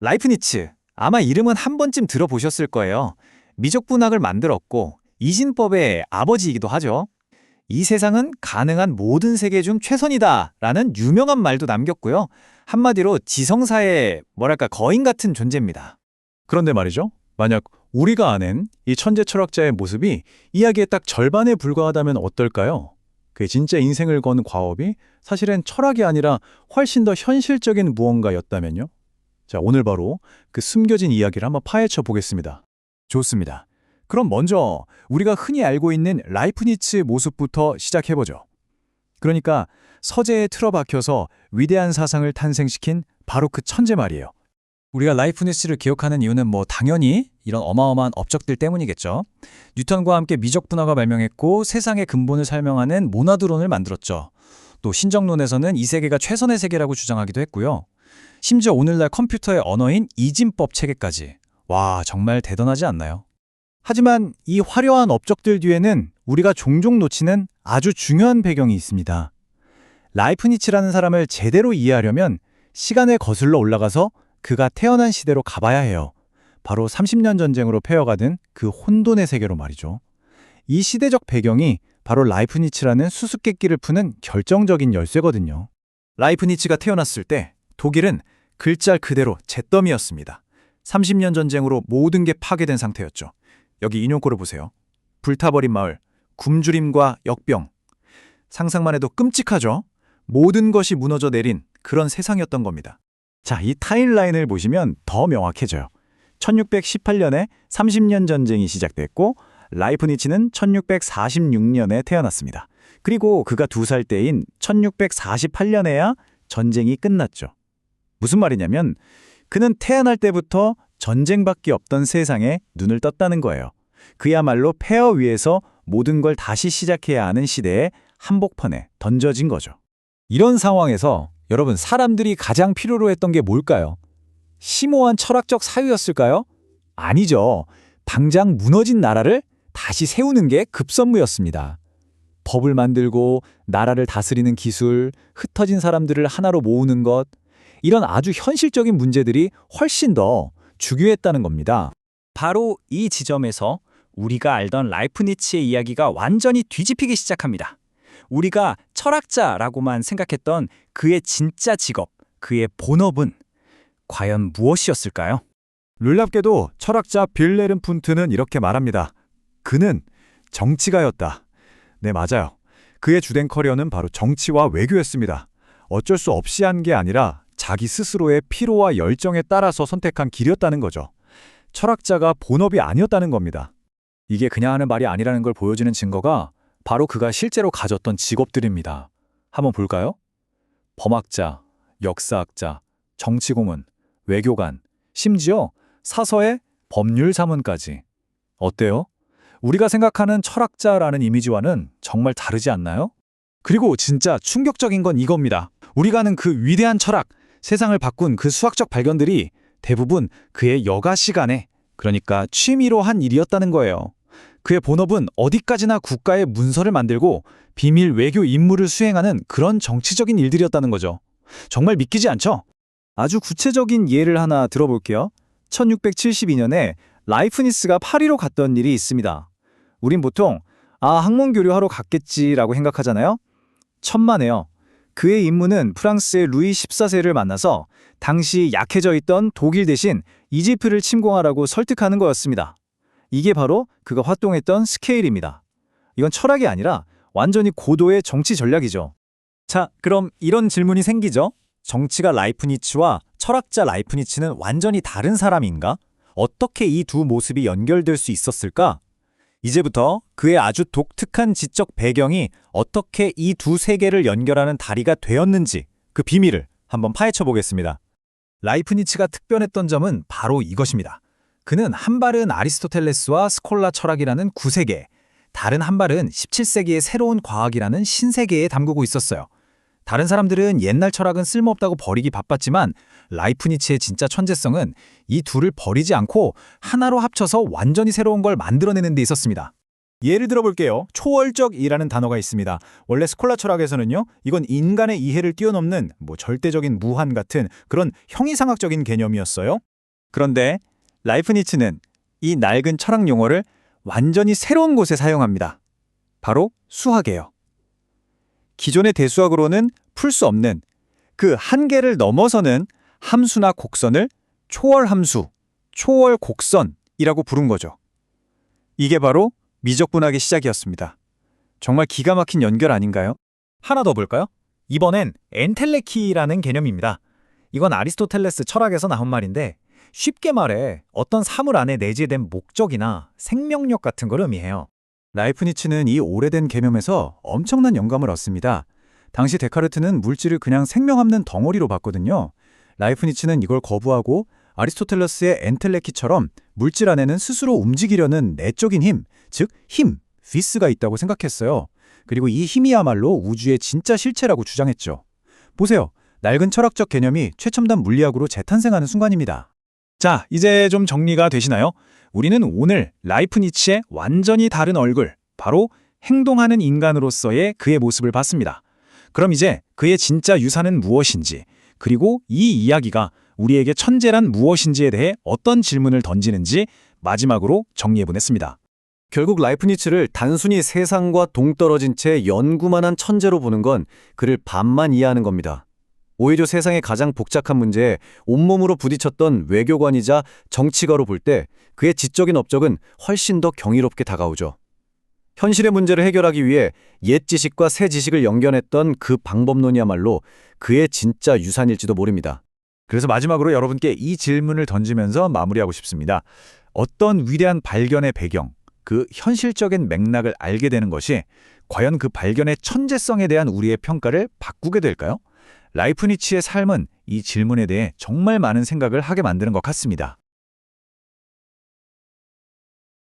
라이프니츠, 아마 이름은 한 번쯤 들어보셨을 거예요. 미적분학을 만들었고 이진법의 아버지이기도 하죠. 이 세상은 가능한 모든 세계 중 최선이다 라는 유명한 말도 남겼고요. 한마디로 지성사의 거인 같은 존재입니다. 그런데 말이죠. 만약 우리가 아는 이 천재 철학자의 모습이 이야기의 딱 절반에 불과하다면 어떨까요? 그의 진짜 인생을 건 과업이 사실은 철학이 아니라 훨씬 더 현실적인 무언가였다면요? 자, 오늘 바로 그 숨겨진 이야기를 한번 파헤쳐 보겠습니다. 좋습니다. 그럼 먼저 우리가 흔히 알고 있는 라이프니츠의 모습부터 시작해보죠. 그러니까 서재에 틀어박혀서 위대한 사상을 탄생시킨 바로 그 천재 말이에요. 우리가 라이프니츠를 기억하는 이유는 당연히 이런 어마어마한 업적들 때문이겠죠. 뉴턴과 함께 미적분화가 발명했고 세상의 근본을 설명하는 모나드론을 만들었죠. 또 신정론에서는 이 세계가 최선의 세계라고 주장하기도 했고요. 심지어 오늘날 컴퓨터의 언어인 이진법 체계까지. 와, 정말 대단하지 않나요? 하지만 이 화려한 업적들 뒤에는 우리가 종종 놓치는 아주 중요한 배경이 있습니다. 라이프니츠라는 사람을 제대로 이해하려면 시간에 거슬러 올라가서 그가 태어난 시대로 가봐야 해요. 바로 30년 전쟁으로 패여가던 그 혼돈의 세계로 말이죠. 이 시대적 배경이 바로 라이프니츠라는 수수께끼를 푸는 결정적인 열쇠거든요. 라이프니츠가 태어났을 때 독일은 글자 그대로 잿더미였습니다. 30년 전쟁으로 모든 게 파괴된 상태였죠. 여기 인용골을 보세요. 불타버린 마을, 굶주림과 역병. 상상만 해도 끔찍하죠? 모든 것이 무너져 내린 그런 세상이었던 겁니다. 자, 이 타임라인을 보시면 더 명확해져요. 1618년에 30년 전쟁이 시작됐고 라이프니츠는 1646년에 태어났습니다. 그리고 그가 2살 때인 1648년에야 전쟁이 끝났죠. 무슨 말이냐면 그는 태어날 때부터 전쟁밖에 없던 세상에 눈을 떴다는 거예요. 그야말로 폐허 위에서 모든 걸 다시 시작해야 하는 시대에 한복판에 던져진 거죠. 이런 상황에서 여러분, 사람들이 가장 필요로 했던 게 뭘까요? 심오한 철학적 사유였을까요? 아니죠. 당장 무너진 나라를 다시 세우는 게 급선무였습니다. 법을 만들고 나라를 다스리는 기술, 흩어진 사람들을 하나로 모으는 것, 이런 아주 현실적인 문제들이 훨씬 더 중요했다는 겁니다. 바로 이 지점에서 우리가 알던 라이프니츠의 이야기가 완전히 뒤집히기 시작합니다. 우리가 철학자라고만 생각했던 그의 진짜 직업, 그의 본업은 과연 무엇이었을까요? 놀랍게도 철학자 빌레름 푼트는 이렇게 말합니다. 그는 정치가였다. 네, 맞아요. 그의 주된 커리어는 바로 정치와 외교였습니다. 어쩔 수 없이 한 게 아니라 자기 스스로의 피로와 열정에 따라서 선택한 길이었다는 거죠. 철학자가 본업이 아니었다는 겁니다. 이게 그냥 하는 말이 아니라는 걸 보여주는 증거가 바로 그가 실제로 가졌던 직업들입니다. 한번 볼까요? 범학자, 역사학자, 정치고문, 외교관, 심지어 사서의 법률사문까지. 어때요? 우리가 생각하는 철학자라는 이미지와는 정말 다르지 않나요? 그리고 진짜 충격적인 건 이겁니다. 우리가 아는 그 위대한 철학, 세상을 바꾼 그 수학적 발견들이 대부분 그의 여가 시간에, 그러니까 취미로 한 일이었다는 거예요. 그의 본업은 어디까지나 국가의 문서를 만들고 비밀 외교 임무를 수행하는 그런 정치적인 일들이었다는 거죠. 정말 믿기지 않죠? 아주 구체적인 예를 하나 들어볼게요. 1672년에 라이프니츠가 파리로 갔던 일이 있습니다. 우린 보통 학문 교류하러 갔겠지라고 생각하잖아요. 천만에요. 그의 임무는 프랑스의 루이 14세를 만나서 당시 약해져 있던 독일 대신 이집트를 침공하라고 설득하는 거였습니다. 이게 바로 그가 활동했던 스케일입니다. 이건 철학이 아니라 완전히 고도의 정치 전략이죠. 자, 그럼 이런 질문이 생기죠. 정치가 라이프니츠와 철학자 라이프니츠는 완전히 다른 사람인가? 어떻게 이 두 모습이 연결될 수 있었을까? 이제부터 그의 아주 독특한 지적 배경이 어떻게 이 두 세계를 연결하는 다리가 되었는지 그 비밀을 한번 파헤쳐 보겠습니다. 라이프니츠가 특별했던 점은 바로 이것입니다. 그는 한 발은 아리스토텔레스와 스콜라 철학이라는 구세계, 다른 한 발은 17세기의 새로운 과학이라는 신세계에 담그고 있었어요. 다른 사람들은 옛날 철학은 쓸모없다고 버리기 바빴지만 라이프니츠의 진짜 천재성은 이 둘을 버리지 않고 하나로 합쳐서 완전히 새로운 걸 만들어내는 데 있었습니다. 예를 들어볼게요. 초월적이라는 단어가 있습니다. 원래 스콜라 철학에서는요, 이건 인간의 이해를 뛰어넘는 절대적인 무한 같은 그런 형이상학적인 개념이었어요. 그런데 라이프니츠는 이 낡은 철학 용어를 완전히 새로운 곳에 사용합니다. 바로 수학이에요. 기존의 대수학으로는 풀 수 없는 그 한계를 넘어서는 함수나 곡선을 초월함수, 초월곡선이라고 부른 거죠. 이게 바로 미적분학의 시작이었습니다. 정말 기가 막힌 연결 아닌가요? 하나 더 볼까요? 이번엔 엔텔레키라는 개념입니다. 이건 아리스토텔레스 철학에서 나온 말인데 쉽게 말해 어떤 사물 안에 내재된 목적이나 생명력 같은 걸 의미해요. 라이프니츠는 이 오래된 개념에서 엄청난 영감을 얻습니다. 당시 데카르트는 물질을 그냥 생명 없는 덩어리로 봤거든요. 라이프니츠는 이걸 거부하고 아리스토텔레스의 엔텔레키처럼 물질 안에는 스스로 움직이려는 내적인 힘, 즉 힘, 비스가 있다고 생각했어요. 그리고 이 힘이야말로 우주의 진짜 실체라고 주장했죠. 보세요. 낡은 철학적 개념이 최첨단 물리학으로 재탄생하는 순간입니다. 자, 이제 좀 정리가 되시나요? 우리는 오늘 라이프니츠의 완전히 다른 얼굴, 바로 행동하는 인간으로서의 그의 모습을 봤습니다. 그럼 이제 그의 진짜 유산은 무엇인지, 그리고 이 이야기가 우리에게 천재란 무엇인지에 대해 어떤 질문을 던지는지 마지막으로 정리해보냈습니다. 결국 라이프니츠를 단순히 세상과 동떨어진 채 연구만 한 천재로 보는 건 그를 반만 이해하는 겁니다. 오히려 세상의 가장 복잡한 문제에 온몸으로 부딪혔던 외교관이자 정치가로 볼 때 그의 지적인 업적은 훨씬 더 경이롭게 다가오죠. 현실의 문제를 해결하기 위해 옛 지식과 새 지식을 연결했던 그 방법론이야말로 그의 진짜 유산일지도 모릅니다. 그래서 마지막으로 여러분께 이 질문을 던지면서 마무리하고 싶습니다. 어떤 위대한 발견의 배경, 그 현실적인 맥락을 알게 되는 것이 과연 그 발견의 천재성에 대한 우리의 평가를 바꾸게 될까요? 라이프니츠의 삶은 이 질문에 대해 정말 많은 생각을 하게 만드는 것 같습니다.